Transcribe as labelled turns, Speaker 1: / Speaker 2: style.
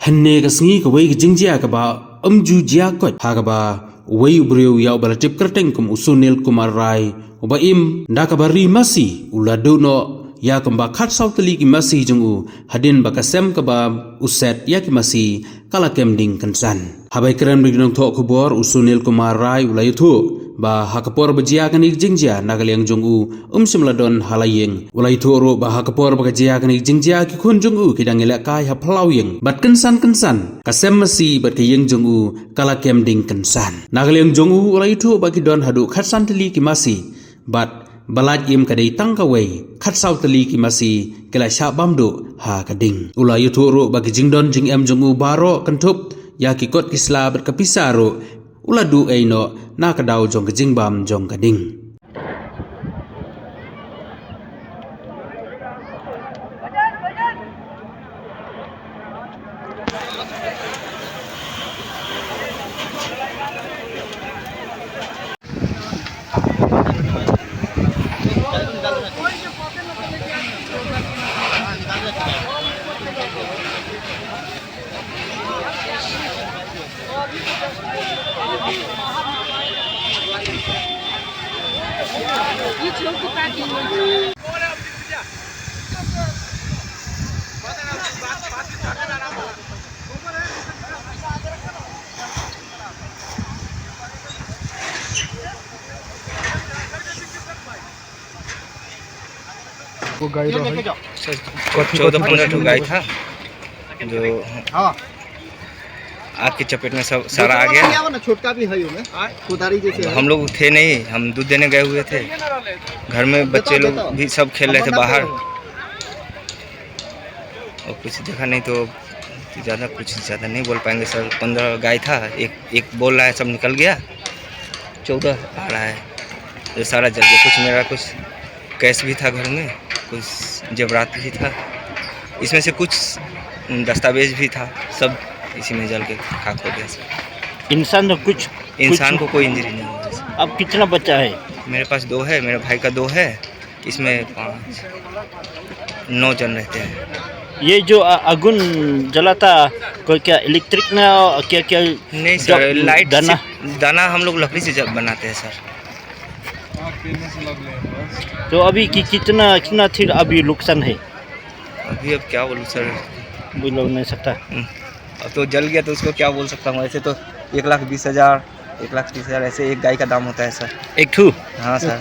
Speaker 1: henne ka sngi ka wei jingjia ka ba amju jia ko ha ka ba wei ubriu ya bala tip kerteng kum usunil kumar rai uba im nda ka bari masi ulado no ya kamba khat sautali ki masi jungu hadin ba kasem ka ba uset ya ki masi kala kemding kansan habai keren bigdong tho khubor usunil kumar rai ulayuthu ba hakapor bajia kanik jingjia nagaliang jungu simladon halayeng ulayuthu ro ba hakapor ba jia kanik jingjia ki khun jungu kidangela kai ha phlawing bat kansan kasem masi bat kiyeng jungu kala kemding kansan nagaliang jungu ulayuthu ba kidon hadu khat santali ki masi bat balaj im kadai tangkawai khat sautali ki masi kela sha bamdo ha kading ula yuturu bagi jingdon jing em jungu baro kantup ya ki kot kisla ber kapisaro ula du eino na kadau jong jing bam jong kading
Speaker 2: वो गाय
Speaker 3: 14-15 गाय था जो आग की चपेट में सब सारा आ गया।
Speaker 2: छोटका भी है कुदारी जैसे
Speaker 3: हम लोग थे नहीं, हम दूध देने गए हुए थे। घर में बच्चे लोग भी सब खेल रहे थे बाहर और कुछ देखा नहीं तो कुछ ज़्यादा नहीं बोल पाएंगे सर। 15 गाय था, एक बोल रहा है सब निकल गया, 14 आ रहा है ये सारा जल गया। कुछ मेरा कुछ कैश भी था घर में, कुछ जेवरात भी था, इसमें से कुछ दस्तावेज भी था, सब इसी में जल के खाक हो गया सर। इंसान को कोई इंजरी नहीं हुआ सर।
Speaker 4: अब कितना बच्चा है?
Speaker 3: मेरे पास 2 है, मेरे भाई का 2 है, इसमें 9 जन रहते हैं।
Speaker 4: ये जो अगुन जलाता कोई क्या इलेक्ट्रिक ना क्या क्या?
Speaker 3: नहीं सर, लाइट दाना हम लोग लकड़ी से बनाते हैं सर।
Speaker 4: तो अभी कितना थी अभी नुकसान है?
Speaker 3: अभी अब क्या बोलूँ सर,
Speaker 4: बोल नहीं सकता।
Speaker 3: अब तो जल गया तो उसको क्या बोल सकता हूँ। ऐसे तो 1,20,000 1,30,000 ऐसे एक गाय का दाम होता है सर।
Speaker 4: एक ठू?
Speaker 3: हाँ सर।